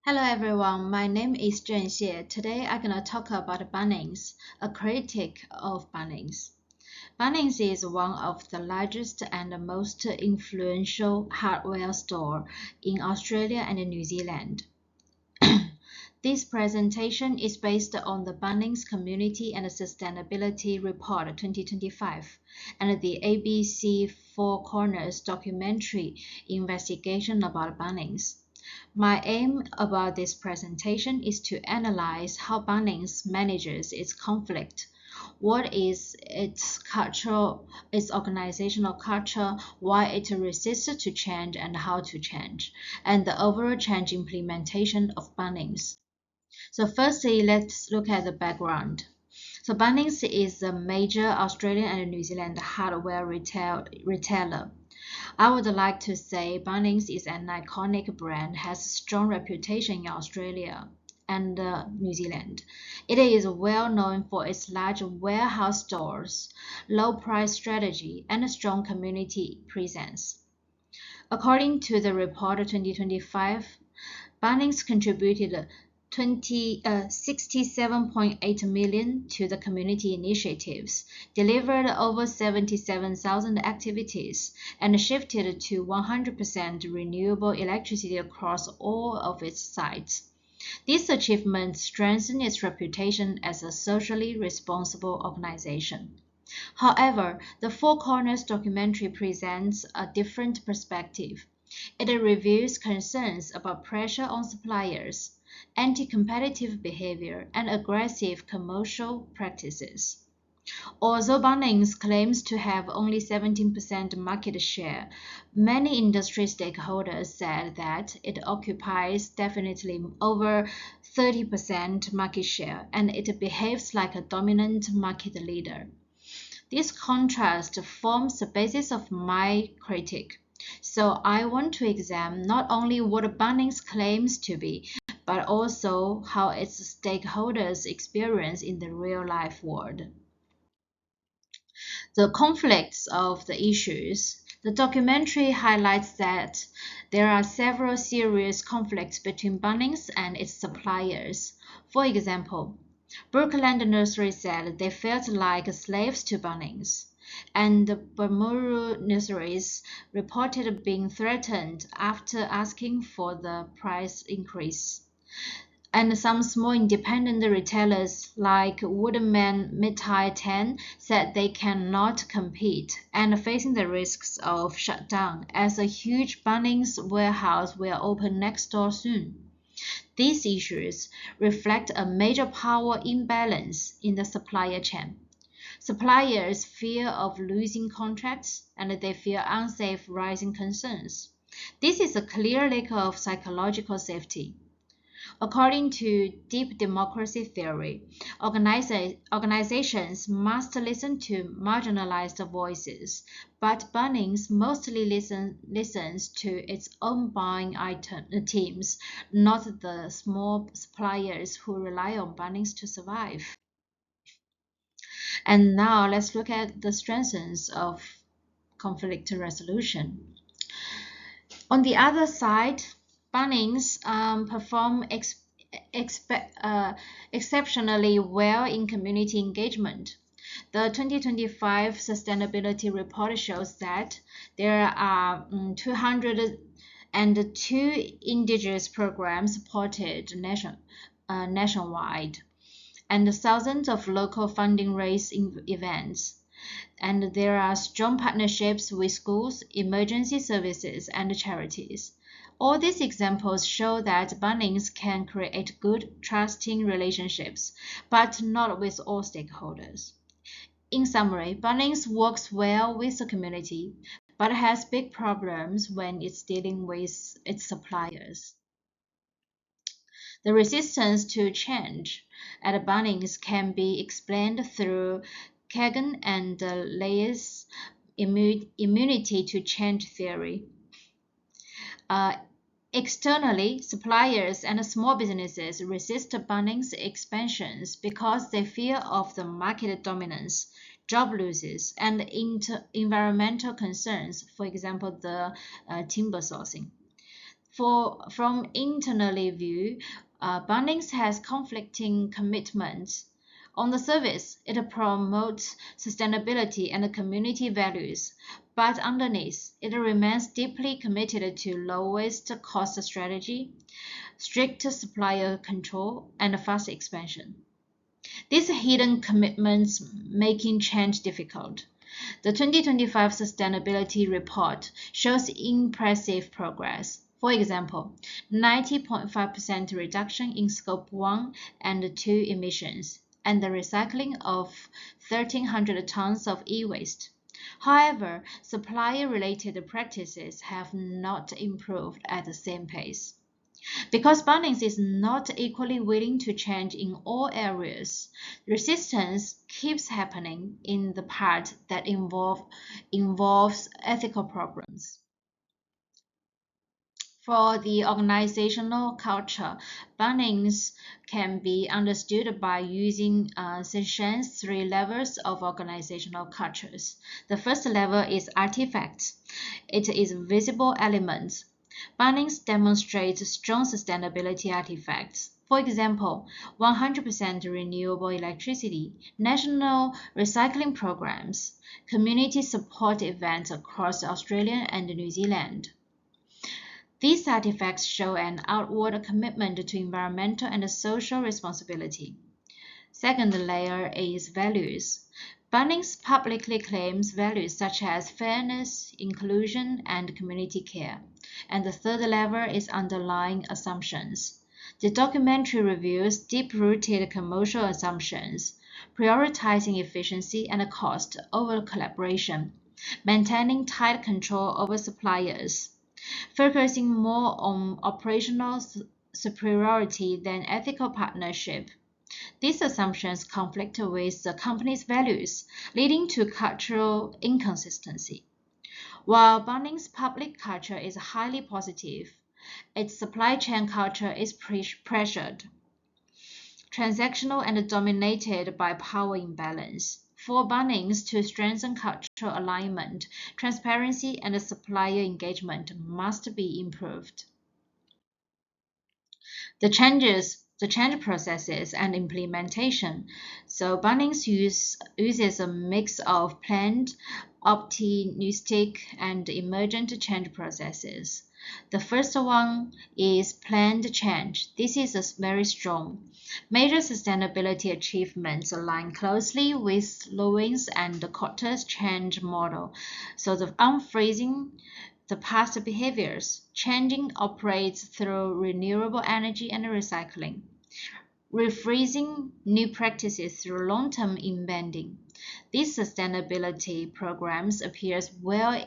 Hello everyone, my name is Zhen Xie. Today I'm gonna talk about Bunnings, a critic of Bunnings. Bunnings is one of the largest and most influential hardware store in Australia and New Zealand. This presentation is based on the Bunnings Community and Sustainability Report 2025 and the ABC Four Corners documentary investigation about Bunnings. My aim about this presentation is to analyze how Bunnings manages its conflict. What is its organizational culture, why it resists to change and how to change, and the overall change implementation of Bunnings. So firstly, let's look at the background. So Bunnings is a major Australian and New Zealand hardware retailer. I would like to say Bunnings is an iconic brand, has a strong reputation in Australia and New Zealand. It is well known for its large warehouse stores, low price strategy, and a strong community presence. According to the report 2025, Bunnings contributed 67.8 million to the community initiatives, delivered over 77,000 activities, and shifted to 100% renewable electricity across all of its sites. This achievement strengthened its reputation as a socially responsible organization. However, the Four Corners documentary presents a different perspective. It reveals concerns about pressure on suppliers, anti-competitive behavior, and aggressive commercial practices. Although Bunnings claims to have only 17% market share, many industry stakeholders said that it occupies definitely over 30% market share and it behaves like a dominant market leader. This contrast forms the basis of my critique. So I want to examine not only what Bunnings claims to be, but also how its stakeholders experience in the real-life world. The conflicts of the issues. The documentary highlights that there are several serious conflicts between Bunnings and its suppliers. For example, Brookland Nursery said they felt like slaves to Bunnings, and Bermuru Nurseries reported being threatened after asking for the price increase. And some small independent retailers like Woodman Mithai 10 said they cannot compete and facing the risks of shutdown as a huge Bunnings warehouse will open next door soon. These issues reflect a major power imbalance in the supplier chain. Suppliers fear of losing contracts and they fear unsafe rising concerns. This is a clear lack of psychological safety. According to deep democracy theory, organizations must listen to marginalized voices, but Bunnings mostly listens to its own buying teams, not the small suppliers who rely on Bunnings to survive. And now let's look at the strengths of conflict resolution. On the other side, Bunnings perform exceptionally well in community engagement. The 2025 sustainability report shows that there are 202 indigenous programs supported nationwide, and thousands of local funding raised events. And there are strong partnerships with schools, emergency services, and charities. All these examples show that Bunnings can create good, trusting relationships, but not with all stakeholders. In summary, Bunnings works well with the community, but has big problems when it's dealing with its suppliers. The resistance to change at Bunnings can be explained through Kagan and Lay's immunity to change theory. Externally, suppliers and small businesses resist Bunnings' expansions because they fear of the market dominance, job losses, and environmental concerns, for example, the timber sourcing. From internally view, Bunnings has conflicting commitments. On the surface, it promotes sustainability and community values, but underneath, it remains deeply committed to lowest cost strategy, strict supplier control, and fast expansion. These hidden commitments making change difficult. The 2025 Sustainability Report shows impressive progress. For example, 90.5% reduction in Scope 1 and 2 emissions, and the recycling of 1,300 tons of e-waste. However, supplier-related practices have not improved at the same pace. Because Bunnings is not equally willing to change in all areas, resistance keeps happening in the part that involves ethical problems. For the organizational culture, Bunnings can be understood by using Session's three levels of organizational cultures. The first level is artifacts. It is visible elements. Bunnings demonstrates strong sustainability artifacts. For example, 100% renewable electricity, national recycling programs, community support events across Australia and New Zealand. These artifacts show an outward commitment to environmental and social responsibility. Second layer is values. Bunnings publicly claims values such as fairness, inclusion, and community care. And the third level is underlying assumptions. The documentary reveals deep-rooted commercial assumptions, prioritizing efficiency and cost over collaboration, maintaining tight control over suppliers, focusing more on operational superiority than ethical partnership. These assumptions conflict with the company's values, leading to cultural inconsistency. While Bunnings' public culture is highly positive, its supply chain culture is pressured, transactional, and dominated by power imbalance. For Bunnings to strengthen cultural alignment, transparency and supplier engagement must be improved. The change processes and implementation. So Bunnings uses a mix of planned, opportunistic, and emergent change processes. The first one is planned change. This is very strong. Major sustainability achievements align closely with Lewin's and Kotter's change model. So the unfreezing the past behaviors. Changing operates through renewable energy and recycling. Rephrasing new practices through long-term embedding. These sustainability programs appears well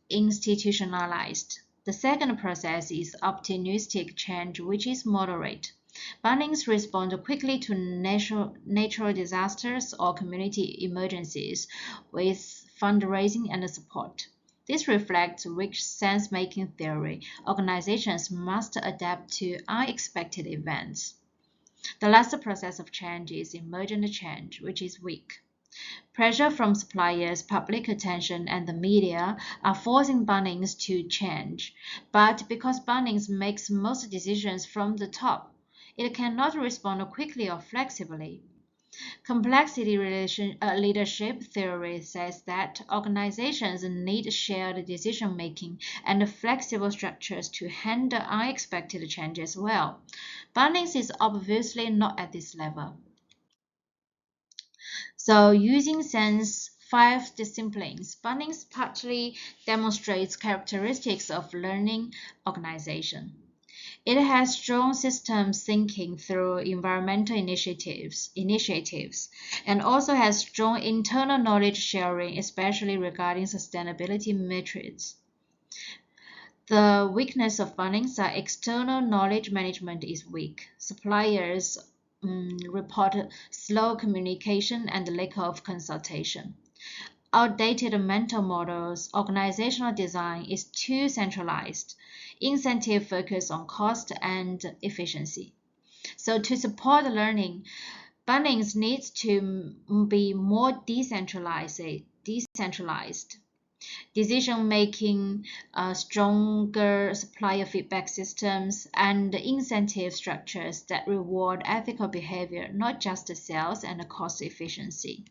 institutionalized. The second process is opportunistic change, which is moderate. Bunnings respond quickly to natural disasters or community emergencies with fundraising and support. This reflects rich sense-making theory. Organizations must adapt to unexpected events. The last process of change is emergent change, which is weak. Pressure from suppliers, public attention, and the media are forcing Bunnings to change. But because Bunnings makes most decisions from the top, it cannot respond quickly or flexibly. Complexity leadership theory says that organizations need shared decision making and flexible structures to handle unexpected changes well. Bunnings is obviously not at this level. So using Sense 5 disciplines, Bunnings partly demonstrates characteristics of learning organization. It has strong systems thinking through environmental initiatives, and also has strong internal knowledge sharing, especially regarding sustainability metrics. The weakness of Bunnings are external knowledge management is weak. Suppliers report slow communication and lack of consultation. Outdated mental models, organizational design is too centralized. Incentive focus on cost and efficiency. So to support learning, Bunnings needs to be more decentralized. decision-making, stronger supplier feedback systems, and incentive structures that reward ethical behavior, not just sales and cost efficiency.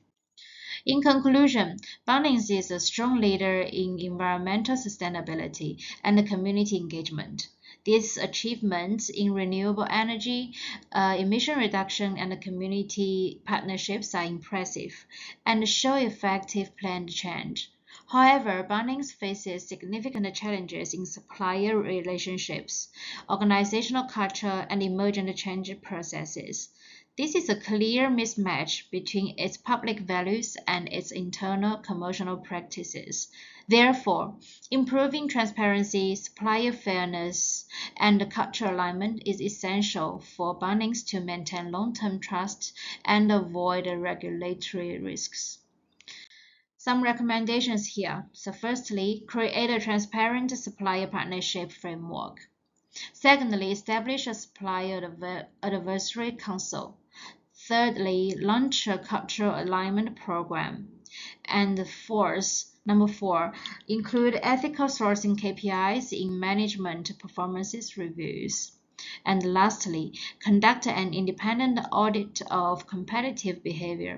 In conclusion, Bunnings is a strong leader in environmental sustainability and community engagement. These achievements in renewable energy, emission reduction, and community partnerships are impressive and show effective planned change. However, Bunnings faces significant challenges in supplier relationships, organizational culture, and emergent change processes. This is a clear mismatch between its public values and its internal commercial practices. Therefore, improving transparency, supplier fairness, and cultural alignment is essential for Bunnings to maintain long-term trust and avoid regulatory risks. Some recommendations here. So firstly, create a transparent supplier partnership framework. Secondly, establish a supplier advisory council. Thirdly, launch a cultural alignment program. And number four, include ethical sourcing KPIs in management performances reviews. And lastly, conduct an independent audit of competitive behavior.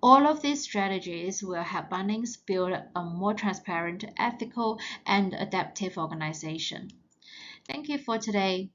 All of these strategies will help Bunnings build a more transparent, ethical, and adaptive organization. Thank you for today.